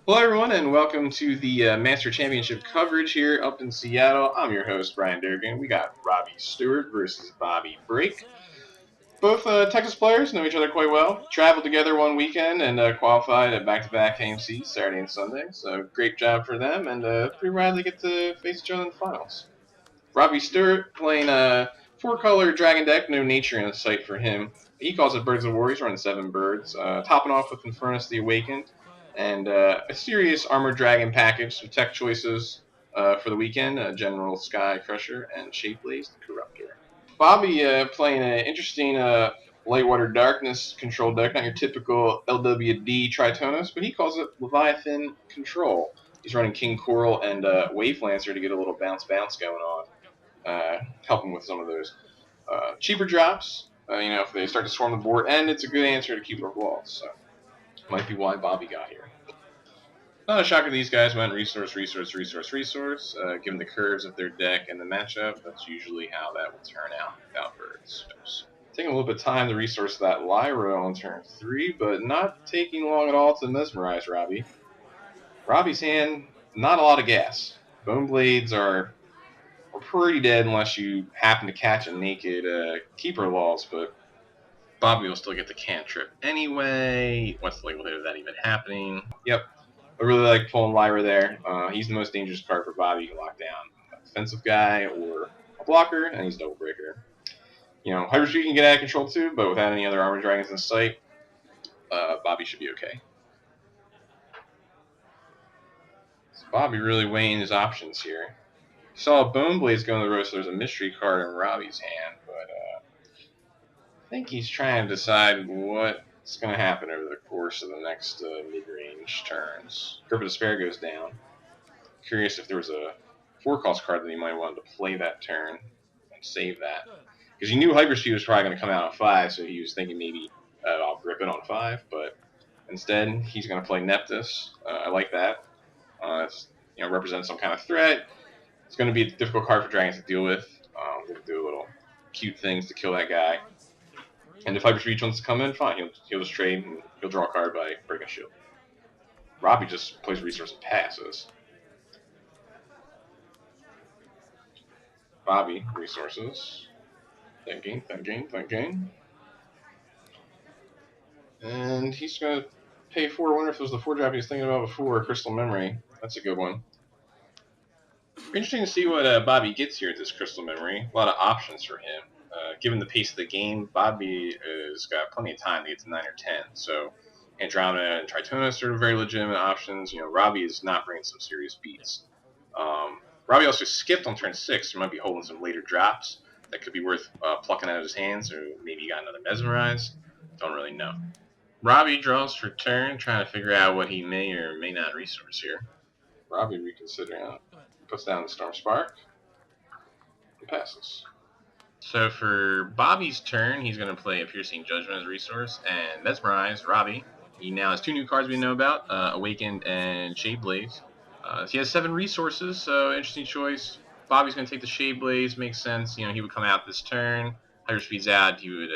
Hello, everyone, and welcome to the Master Championship coverage here up in Seattle. I'm your host, Brian Durkin. We got Robby Stewart versus Bobby Brake. Both Texas players know each other quite well. Traveled together one weekend and qualified at back-to-back AMCs Saturday and Sunday. So great job for them, and pretty rad they get to face each other in the finals. Robby Stewart playing a four-color dragon deck, no nature in sight for him. He calls it Birds of War. He's running 7 birds, topping off with Infernus the Awakened, and a serious Armored Dragon package, some tech choices for the weekend, General Sky Crusher and Shapeblaze the Corruptor. Bobby playing an interesting Lightwater Darkness control deck, not your typical LWD Tritonus, but he calls it Leviathan Control. He's running King Coral and Wave Lancer to get a little bounce going on, helping with some of those cheaper drops. If they start to swarm the board, and it's a good answer to keep our walls. So might be why Bobby got here. Not a shocker these guys went resource. Given the curves of their deck and the matchup, that's usually how that will turn out without birds. Taking a little bit of time to resource that Lyra on turn 3, but not taking long at all to mesmerize Robby. Robby's hand, not a lot of gas. Bone Blades are pretty dead unless you happen to catch a naked keeper loss, but Bobby will still get the cantrip anyway. What's the likelihood of that even happening? Yep. I really like pulling Lyra there. He's the most dangerous card for Bobby. You can lock down a defensive guy or a blocker, and he's double breaker. Hyperspeed can get out of control too, but without any other armor dragons in sight, Bobby should be okay. So Bobby really weighing his options here. You saw a Bone Blaze go in the row, so there's a mystery card in Robby's hand, but I think he's trying to decide what's going to happen over the course of the next mid-range turns. Grip of Despair goes down. Curious if there was a 4-cost card that he might want to play that turn and save that. Because he knew Hyperspeed was probably going to come out on 5, so he was thinking maybe I'll grip it on 5, but instead he's going to play Neptus. I like that. It represents some kind of threat. It's going to be a difficult card for Dragons to deal with. Going to do little cute things to kill that guy. And if Hyperspeed wants to come in, fine. He'll just trade and he'll draw a card by breaking a shield. Robby just plays resource and passes. Bobby, resources. Thinking. And he's going to pay 4. I wonder if it was the 4 drop he was thinking about before, Crystal Memory. That's a good one. Interesting to see what Bobby gets here at this Crystal Memory. A lot of options for him. Given the pace of the game, Bobby has got plenty of time to get to 9 or 10. So Andromeda and Tritonus are very legitimate options. Robby is not bringing some serious beats. Robby also skipped on turn 6. He might be holding some later drops that could be worth plucking out of his hands, or maybe he got another Mesmerize. Don't really know. Robby draws for turn, trying to figure out what he may or may not resource here. Robby reconsidering. Puts down the Storm Spark and passes. So for Bobby's turn, he's going to play a Piercing Judgment as a resource and Mesmerize Robby. He now has 2 new cards we know about, Awakened and Shadeblaze. He has 7 resources, so interesting choice. Bobby's going to take the Shadeblaze, makes sense. He would come out this turn. Hyperspeed's out, he would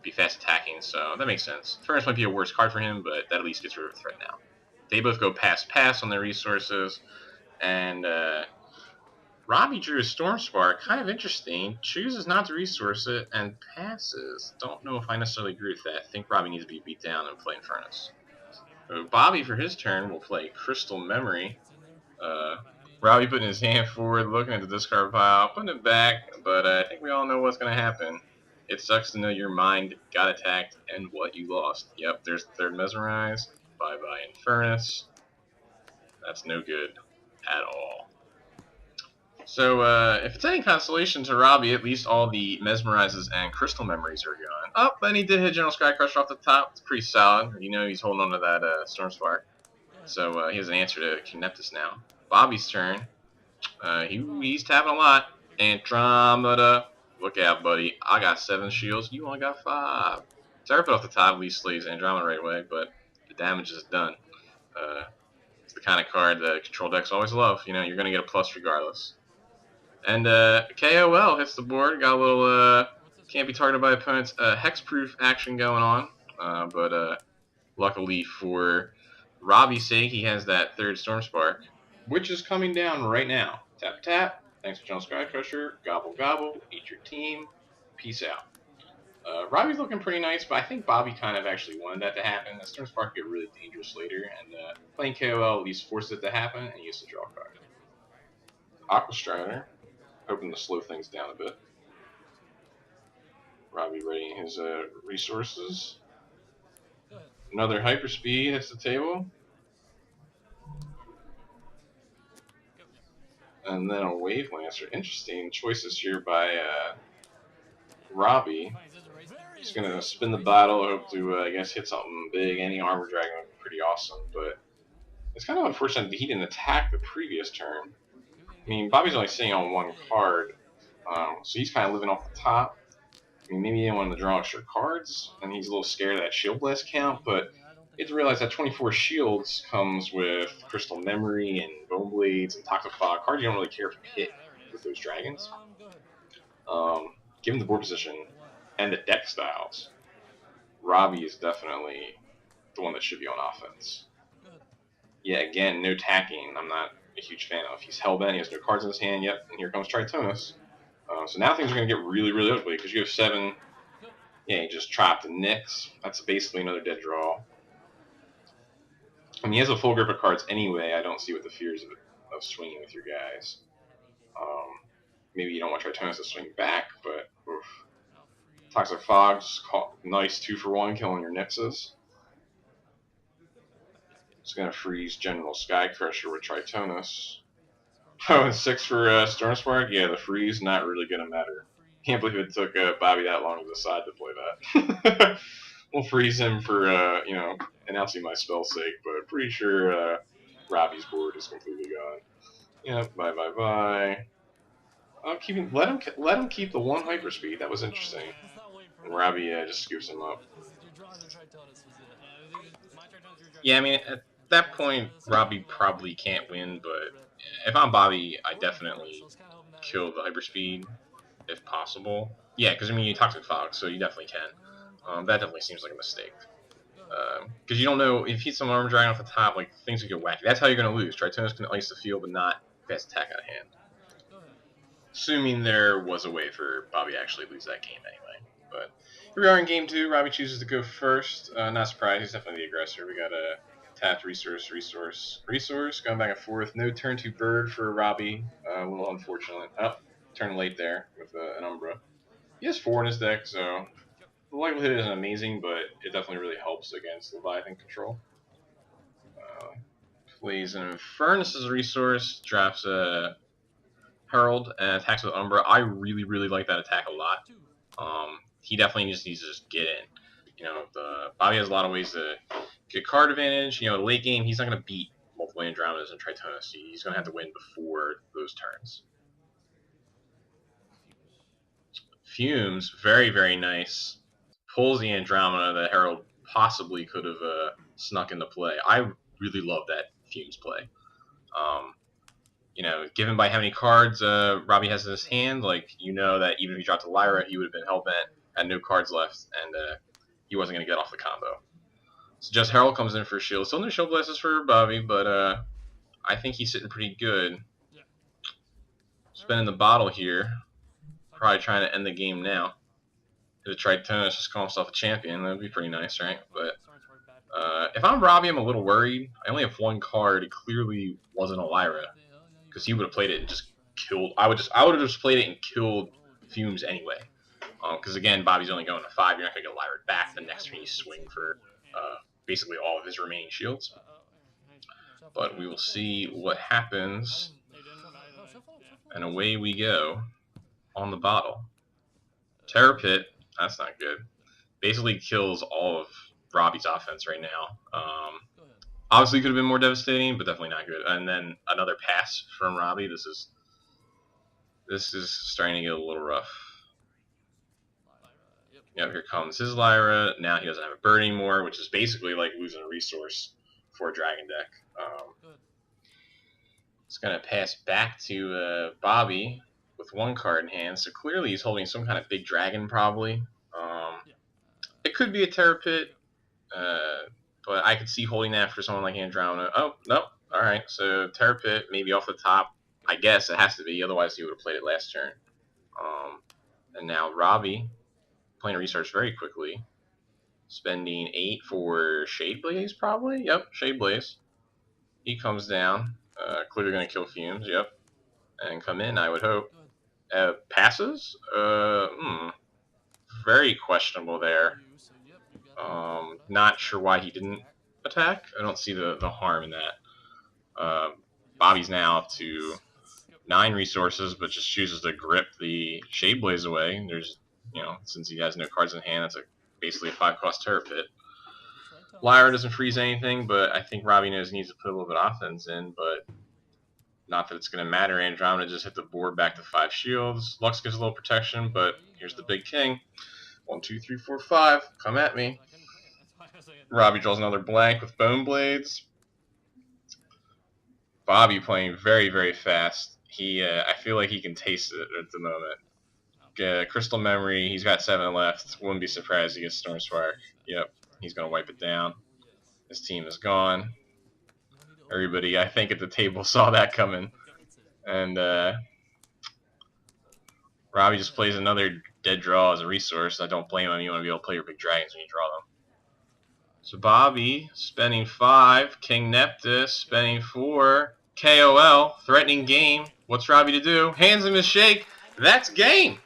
be fast attacking, so that makes sense. Furnace might be a worse card for him, but that at least gets rid of a threat now. They both go pass on their resources. And Robby drew a Storm Spark, kind of interesting. Chooses not to resource it and passes. Don't know if I necessarily agree with that. I think Robby needs to be beat down and play Infernus. So Bobby, for his turn, will play Crystal Memory. Robby putting his hand forward, looking at the discard pile, putting it back, but I think we all know what's going to happen. It sucks to know your mind got attacked and what you lost. Yep, there's the third Mesmerize. Bye-bye Infernus. That's no good at all. So if it's any consolation to Robby, at least all the Mesmerizes and Crystal Memories are gone. Oh, then he did hit General Sky Crusher off the top. It's pretty solid. He's holding on to that Storm Spark. So he has an answer to Kineptus now. Bobby's turn. He's tapping a lot. Andromeda. Look out, buddy. I got 7 shields. You only got 5. Terrapin off the top at least slays Andromeda right away, but the damage is done. It's the kind of card that control decks always love. You're going to get a plus regardless. And KOL hits the board. Got a little can't be targeted by opponents hexproof action going on. But luckily for Robby's sake, he has that third Storm Spark, which is coming down right now. Tap, tap. Thanks for General Sky Crusher. Gobble, gobble. Eat your team. Peace out. Robby's looking pretty nice, but I think Bobby kind of actually wanted that to happen. The Storm Spark get really dangerous later, and playing KOL at least forced it to happen and used the draw card. Aqua Strider, hoping to slow things down a bit. Robby readying his resources. Another Hyperspeed hits the table. And then a Wave Lancer. Interesting choices here by Robby. He's going to spin the battle, hope to, I guess, hit something big. Any Armor Dragon would be pretty awesome, but it's kind of unfortunate that he didn't attack the previous turn. I mean, Bobby's only sitting on one card, so he's kind of living off the top. I mean, maybe he didn't want to draw extra cards, and he's a little scared of that Shield Blast count, but you have to realize that 24 shields comes with Crystal Memory and Bone Blades and Toxic Fog, cards you don't really care if you hit with those dragons. Given the board position and the deck styles, Robby is definitely the one that should be on offense. Yeah, again, no tacking. I'm not a huge fan of. He's hellbent. He has no cards in his hand. Yep, and here comes Tritonus. So now things are going to get really, really ugly because you have 7. Yeah, you just chopped the Nyx. That's basically another dead draw. I mean, he has a full grip of cards anyway. I don't see what the fears of swinging with your guys. Maybe you don't want Tritonus to swing back, but oof. Toxic Fog's nice 2-for-1, killing your Nyxes. It's going to freeze General Sky Crusher with Tritonus. Oh, and 6 for Storm Spark? Yeah, the freeze, not really going to matter. Can't believe it took Bobby that long to decide to play that. We'll freeze him for, announcing my spell's sake, but pretty sure Robby's board is completely gone. Yep, bye. Let him keep the 1 Hyperspeed. That was interesting. And Robby just scoops him up. Yeah, I mean, at that point, Robby probably can't win, but if I'm Bobby, I definitely kill the Hyperspeed if possible. Yeah, because, I mean, you Toxic Fog, so you definitely can. That definitely seems like a mistake. Because you don't know, if you hit some Armor Dragon off the top, like, things could get wacky. That's how you're going to lose. Tritonus can ice the field, but not fast attack out of hand. Assuming there was a way for Bobby to actually lose that game anyway. But here we are in game 2. Robby chooses to go first. Not surprised. He's definitely the aggressor. We got a tapped resource. Going back and forth. No turn 2 bird for Robby. A little unfortunate. Oh, turn late there with an Umbra. He has 4 in his deck, so the likelihood isn't amazing, but it definitely really helps against Leviathan control. Plays an Infernus' resource. Drops a Herald and attacks with Umbra. I really like that attack a lot. He definitely just needs to just get in. Bobby has a lot of ways to get card advantage. Late game, he's not going to beat multiple Andromedas and Tritonus. He's going to have to win before those turns. Fumes, very nice. Pulls the Andromeda that Herald possibly could have snuck into play. I really love that Fumes play. Given by how many cards Robby has in his hand, that even if he dropped a Lyra, he would have been hellbent, had no cards left, and he wasn't going to get off the combo. So just Herald comes in for shield. Still no shield blasts for Bobby, but I think he's sitting pretty good. Spinning the bottle here. Probably trying to end the game now. If Tritonus just call himself a champion, that would be pretty nice, right? But if I'm Robby, I'm a little worried. I only have 1 card. It clearly wasn't a Lyra. Because he would have played it and just killed. I would have just played it and killed Fumes anyway. Because again, Bobby's only going to 5. You're not going to get Lyra back the next turn you swing for basically all of his remaining shields. But we will see what happens. And away we go on the bottle. Terror Pit. That's not good. Basically kills all of Robby's offense right now. Obviously, could have been more devastating, but definitely not good. And then another pass from Robby. This is starting to get a little rough. Yep, here comes his Lyra. Now he doesn't have a bird anymore, which is basically like losing a resource for a dragon deck. It's going to pass back to Bobby with 1 card in hand. So clearly he's holding some kind of big dragon, probably. It could be a Terror Pit. but I could see holding that for someone like Andromeda. Oh, nope. All right, so Terra Pit maybe off the top. I guess it has to be, otherwise he would have played it last turn. And now Robby playing a research very quickly, spending 8 for Shade Blaze probably. Yep, Shade Blaze. He comes down, clearly going to kill Fumes. Yep, and come in. I would hope. Passes. Very questionable there. Not sure why he didn't attack. I don't see the harm in that. Bobby's now up to 9 resources, but just chooses to grip the Shade Blaze away. There's, since he has no cards in hand, that's basically a 5-cost Terra Pit. Lyra doesn't freeze anything, but I think Robby knows he needs to put a little bit of offense in, but not that it's going to matter. Andromeda just hit the board back to 5 shields. Lux gives a little protection, but here's the big king. 1, 2, 3, 4, 5. Come at me. Robby draws another blank with Bone Blades. Bobby playing very, very fast. I feel like he can taste it at the moment. Crystal Memory, he's got 7 left. Wouldn't be surprised he gets Storm Spark. Yep, he's going to wipe it down. His team is gone. Everybody, I think, at the table saw that coming. And Robby just plays another dead draw as a resource. I don't blame him. You want to be able to play your big dragons when you draw them. So Bobby spending 5. King Neptus spending 4. KOL, threatening game. What's Robby to do? Hands him his shake. That's game.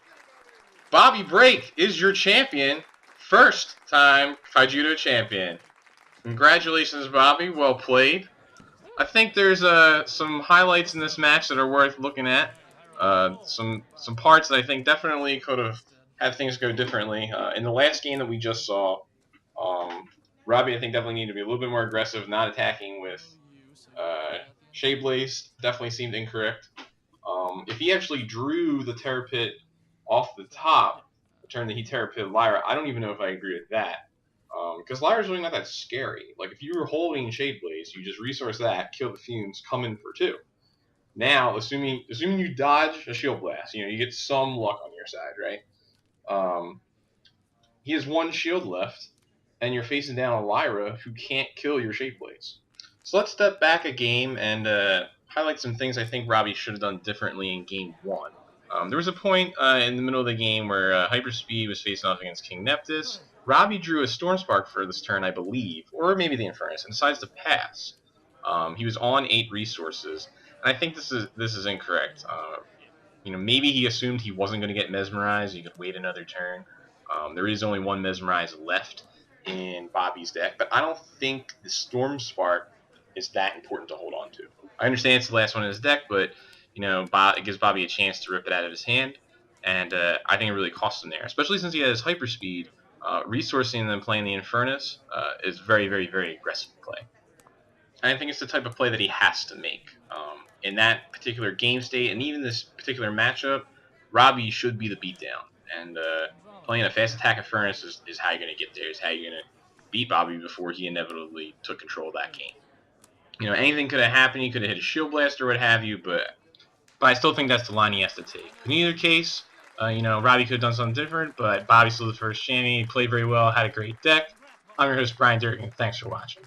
Bobby Break is your champion. First time Kaijudo champion. Congratulations, Bobby. Well played. I think there's some highlights in this match that are worth looking at. Some parts that I think definitely could have had things go differently. In the last game that we just saw, Robby, I think, definitely needed to be a little bit more aggressive, not attacking with Shade Blaze. Definitely seemed incorrect. If he actually drew the Terra Pit off the top, the turn that he Terra Pit Lyra, I don't even know if I agree with that. Because Lyra's really not that scary. Like, if you were holding Shade Blaze, you just resource that, kill the Fumes, come in for 2. Now, assuming you dodge a Shield Blast, you get some luck on your side, right? He has 1 shield left, and you're facing down a Lyra who can't kill your Shade Blaze. So let's step back a game and highlight some things I think Robby should have done differently in Game 1. There was a point in the middle of the game where Hyperspeed was facing off against King Neptus. Robby drew a Storm Spark for this turn, I believe, or maybe the Infernus, and decides to pass. He was on 8 resources, and I think this is incorrect. Maybe he assumed he wasn't going to get mesmerized. You could wait another turn. There is only 1 mesmerize left in Bobby's deck, but I don't think the Storm Spark is that important to hold on to. I understand it's the last one in his deck, but it gives Bobby a chance to rip it out of his hand, and I think it really costs him there, especially since he has Hyperspeed. Resourcing and then playing the Infernus is very, very, very aggressive play. And I think it's the type of play that he has to make. In that particular game state, and even this particular matchup, Robby should be the beatdown. And playing a fast attack Infernus is how you're going to get there, is how you're going to beat Bobby before he inevitably took control of that game. Anything could have happened. He could have hit a Shield Blast or what have you, but I still think that's the line he has to take. In either case, Robby could have done something different, but Bobby's still the first champion. He played very well, had a great deck. I'm your host, Brian Durkin. Thanks for watching.